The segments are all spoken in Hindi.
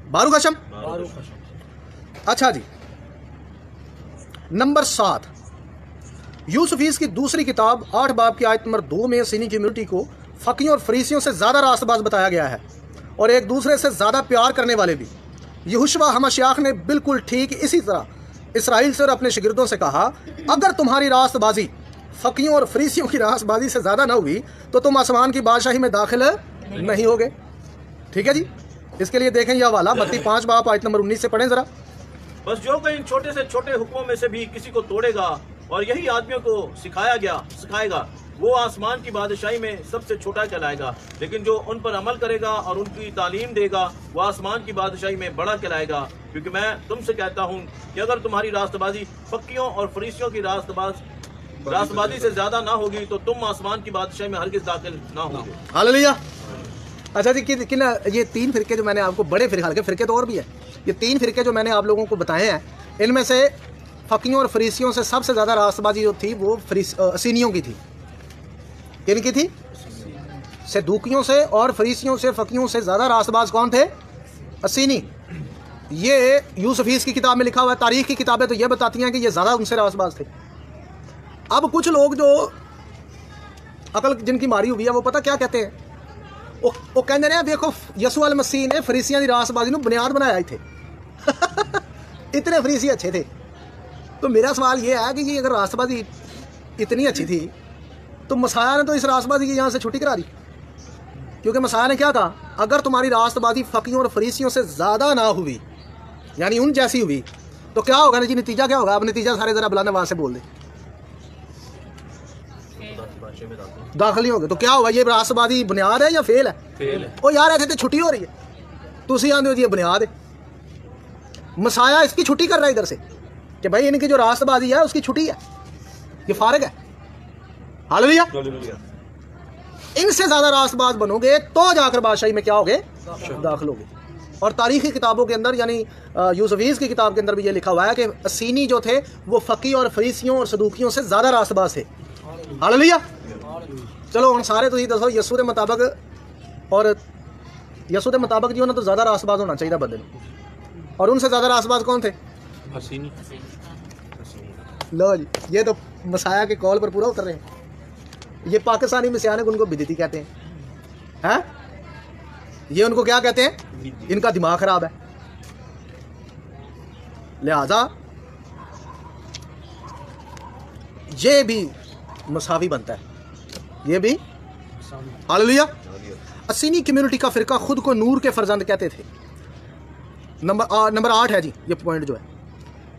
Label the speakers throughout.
Speaker 1: बारूक हशम। अच्छा जी, नंबर 7, यूसुफीस की दूसरी किताब 8 बाब की आयत नंबर 2 में सीनी कम्युनिटी को फकीयों और फरीसियों से ज़्यादा रास्तबाज बताया गया है और एक दूसरे से ज़्यादा प्यार करने वाले भी। यहोशुआ हमाशियाह ने बिल्कुल ठीक इसी तरह इसराइल से और अपने शागिर्दों से कहा, अगर तुम्हारी रास्तबाजी फकीयों और फरीसियों की रास्तबाजी से ज़्यादा न हुई तो तुम आसमान की बादशाही में दाखिल नहीं होगे। ठीक है जी, इसके लिए देखें यह वाला मत्ती 5 बाब आयत नंबर 19 से पढ़ें ज़रा।
Speaker 2: बस जो कोई इन छोटे से छोटे हुक्मों में से भी किसी को तोड़ेगा और यही आदमियों को सिखाएगा, वो आसमान की बादशाही में सबसे छोटा कहलाएगा, लेकिन जो उन पर अमल करेगा और उनकी तालीम देगा वो आसमान की बादशाही में बड़ा कहलाएगा। क्योंकि मैं तुमसे कहता हूँ कि अगर तुम्हारी रास्तबाजी फकीयों और फरीसियों की रास्तबाजी से ज्यादा ना होगी तो तुम आसमान की बादशाही में हरगिज़ दाखिल ना होगे। हालेलुया।
Speaker 1: अच्छा जी, किन ये 3 फिरके जो मैंने आपको, बड़े फिरके तो और भी है, ये 3 फिरके जो मैंने आप लोगों को बताए हैं, इनमें से फकीयों और फरीसियों से सबसे ज़्यादा रास्तबाजी जो थी वो असीनियों की थी। किनकी थी? सदूकियों से और फरीसियों से, फकीयों से ज़्यादा रास्तबाज कौन थे? असीनी। ये यूसुफीस की किताब में लिखा हुआ है। तारीख की किताबें तो ये बताती हैं कि ये ज़्यादा उनसे रास्तबाज थे। अब कुछ लोग जो अकल जिनकी मारी हुई है वो पता क्या कहते हैं, वो कहते हैं देखो यसू अल मसीह ने फरीसियों की रास्तबाजी को बुनियाद बनाया थे इतने फरीसी अच्छे थे। तो मेरा सवाल ये है कि ये अगर रास्तबाजी इतनी अच्छी थी तो मसाया ने तो इस रास्तबाजी की यहाँ से छुट्टी करा दी, क्योंकि मसाया ने क्या कहा, अगर तुम्हारी रास्तबाजी फकीयों और फरीसियों से ज़्यादा ना हुई, यानी उन जैसी हुई, तो क्या होगा जी? नतीजा क्या होगा? अब नतीजा सारे ज़रा बुलाने वहाँ से बोल दे, दाखिल हो गए। तो क्या होगा? ये रास्तबाजी बुनियाद है या फेल है? फेल है। ओ यार, ऐसे तो छुट्टी हो रही है, तुसी आंदे हो जी ये बुनियाद है। मसाया इसकी छुट्टी कर रहा है इधर से कि भाई इनकी जो रास्तबाजी है उसकी छुट्टी है, ये फारग है। हालेलुया। इनसे ज्यादा रास्तबाज बनोगे तो जाकर बादशाही में क्या होगे? दाखिल होगे। और तारीखी किताबों के अंदर, यानी यूसुफीस की किताब के अंदर भी ये लिखा हुआ है कि असीनी जो थे वो फकी और फरीसियों और सदूकियों से ज्यादा रास्तबाज थे। हालेलुया। चलो हम सारे तो ये दसो यसू के मुताबिक, और यसू के मुताबिक जी उन्हें तो ज्यादा रास्तबाज होना चाहिए बंदे, और उनसे ज्यादा रास्तबाज कौन थे?
Speaker 2: असीनी।
Speaker 1: लो जी, ये तो मसाया के कॉल पर पूरा उतर रहे हैं। ये पाकिस्तानी मसीहाने उनको बिदती कहते हैं, ये उनको क्या कहते हैं? इनका दिमाग खराब है। लिहाजा ये भी मसावी बनता है, ये भी। हालेलुया। असीनी कम्युनिटी का फिरका खुद को नूर के फर्जंद कहते थे। नंबर 8 है जी ये पॉइंट जो है।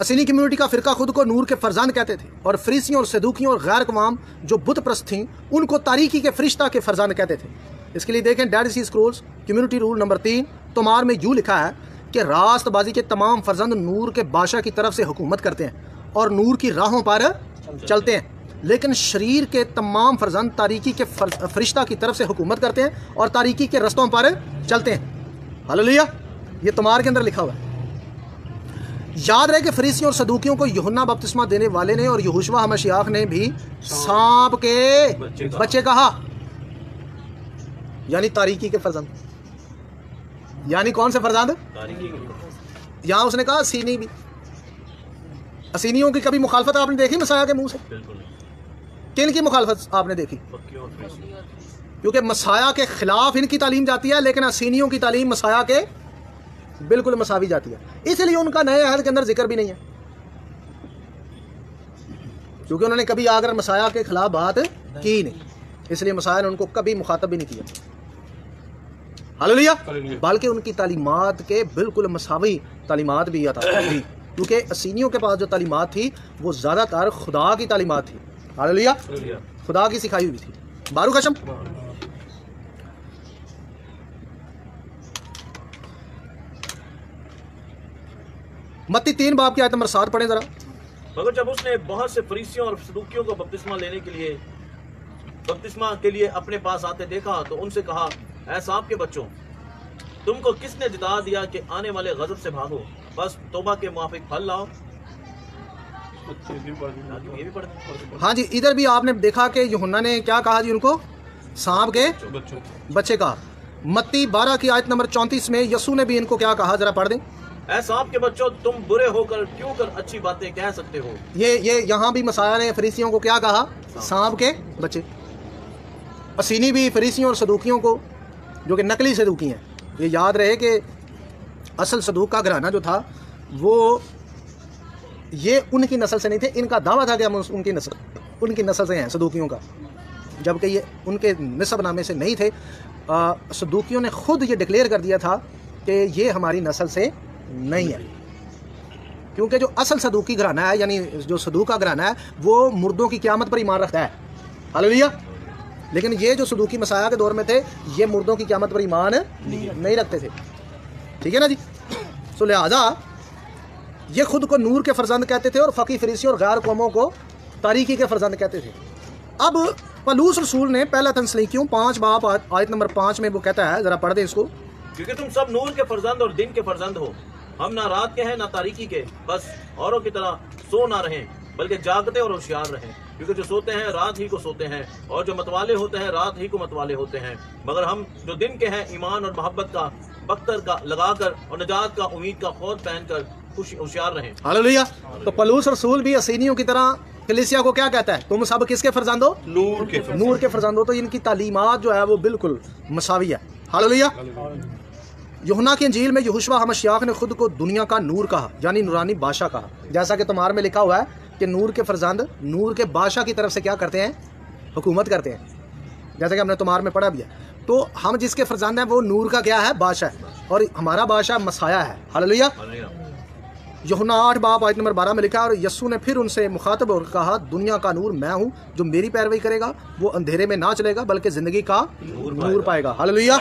Speaker 1: असीनी कम्युनिटी का फिरका खुद को नूर के फर्जंद कहते थे और फरीसियों और सदूकियों और गैर कवाम जो बुत प्रस्त थीं उनको तारीकी के फरिश्ता के फर्जंद कहते थे। इसके लिए देखें डेड सी स्क्रोल्स कम्युनिटी रूल नंबर 3 तोमार में यूँ लिखा है कि रास्तबाजी के तमाम फर्जंद नूर के बादशाह की तरफ से हुकूमत करते हैं और नूर की राहों पर चलते हैं, लेकिन शरीर के तमाम फर्जंद तारीकी के फरिश्ता की तरफ से हुकूमत करते हैं और तारीकी के रस्तों पर चलते हैं। हालेलुया। ये तोमार के अंदर लिखा हुआ है। याद रहे कि फरीसियों और सदूकियों को यूहन्ना बपतिस्मा देने वाले ने और यहोशुआ हमाशियाह ने भी सांप के बच्चे कहा, यानी तारीकी के फर्जंद। यानी कौन से फर्जंद? यहां उसने कहा असीनी भी। असीनियों की कभी मुखालफत आपने देखी मसाया के मुंह से? किन की मुखालफत आपने देखी? क्योंकि मसाया के खिलाफ इनकी तालीम जाती है, लेकिन असीनियों की तालीम मसाया के बिल्कुल मसावी जाती है। इसलिए उनका नए अहद के अंदर जिक्र भी नहीं है, क्योंकि उन्होंने कभी आकर मसाया के खिलाफ बात की नहीं, इसलिए मसाया ने उनको कभी मुखातब भी नहीं किया। हालेलुया। बल्कि उनकी तालीमात के बिल्कुल मसावी तालीमात भी आता थी, क्योंकि असीनियों के पास जो तालीमात थी वो ज़्यादातर खुदा की तालीमात थी। हालेलुया। खुदा की सिखाई हुई थी। बारूक हशम। मत्ती 3 बाब की आयत नंबर 7 पढ़ें जरा।
Speaker 2: मगर जब उसने बहुत से फरीसियों और सदूकियों को बपतिस्मा के लिए अपने पास आते देखा तो उनसे कहा, ऐ सांप के बच्चों, तुमको किसने जिता दिया कि आने वाले गजब से भागो? बस तौबा के मुआफिक फल लाओ।
Speaker 1: हाँ जी, इधर भी आपने देखा कि यूहन्ना ने क्या कहा जी उनको? सांप के बच्चे कहा। मत्ती 12 की आयत नंबर 34 में यीशु ने भी इनको क्या कहा, जरा पढ़ दें।
Speaker 2: ऐ सांप के बच्चों, तुम बुरे होकर क्यों कर अच्छी बातें कह सकते हो।
Speaker 1: ये यहाँ भी मसाया ने फरीसियों को क्या कहा, सांप के बच्चे। असीनी भी फरीसियों और सदूकियों को, जो कि नकली सदूकी हैं, ये याद रहे कि असल सदूक का घराना जो था वो ये उनकी नस्ल से नहीं थे। इनका दावा था कि हम उनकी नस्ल से हैं, सदूकियों का, जबकि ये उनके निसबनामे से नहीं थे। सदूकियों ने खुद ये डिक्लेयर कर दिया था कि ये हमारी नस्ल से नहीं है, क्योंकि जो असल सदूकी घराना है, यानी जो सदूक का घराना है, वो मुर्दों की क़यामत पर ईमान रखता है। हालेलुया। लेकिन ये जो सदूकी मसाया के दौर में थे, ये मुर्दों की क़यामत पर ईमान नहीं रखते थे। ठीक है ना जी। सो लिहाजा ये खुद को नूर के फर्जंद कहते थे और फ़की फरीसी और गैर कौमों को तारीकी के फर्जंद कहते थे। अब पलूस रसूल ने पहला तस्सलीकियों 5 बाब आयत नंबर 5 में वो कहता है, जरा पढ़ दे इसको।
Speaker 2: क्योंकि तुम सब नूर के फर्जंद और दिन के फर्जंद हो। हम ना रात के हैं ना तारीकी के, बस औरों की तरह सो ना रहें, बल्कि जागते और होशियार रहें। क्योंकि जो सोते हैं रात ही को सोते हैं, और जो मतवाले होते हैं रात ही को मतवाले होते हैं। मगर हम जो दिन के हैं ईमान और मोहब्बत का बख्तर का लगाकर और नजात का उम्मीद का खौफ पहनकर होशियार रहें।
Speaker 1: हालेलुया। तो पलूस रसूल भी असीनियों की तरह कलीसिया को क्या कहता है, तुम सब किसके फर्जंद हो, नूर के फर्जंद हो। तो इनकी तालीमात जो है वो बिल्कुल मसावी है। हालेलुया। यूहन्ना की इंजील में यहोशुआ हमश्याख ने खुद को दुनिया का नूर कहा, यानी नूरानी बादशाह कहा। जैसा कि तुम्हार में लिखा हुआ है कि नूर के फर्जंद नूर के बादशाह की तरफ से क्या करते हैं, हुकूमत करते हैं, जैसा कि हमने तुम्हार में पढ़ा भी है। तो हम जिसके फर्जंद हैं वो नूर का क्या है, बादशाह है, और हमारा बादशाह मसाया है। हालेलुया। यूहन्ना 8 बाब आयत नंबर 12 में लिखा, और यस्सू ने फिर उनसे मुखातब होकर कहा, दुनिया का नूर मैं हूँ, जो मेरी पैरवी करेगा वो अंधेरे में ना चलेगा बल्कि जिंदगी का नूर पाएगा। हालेलुया।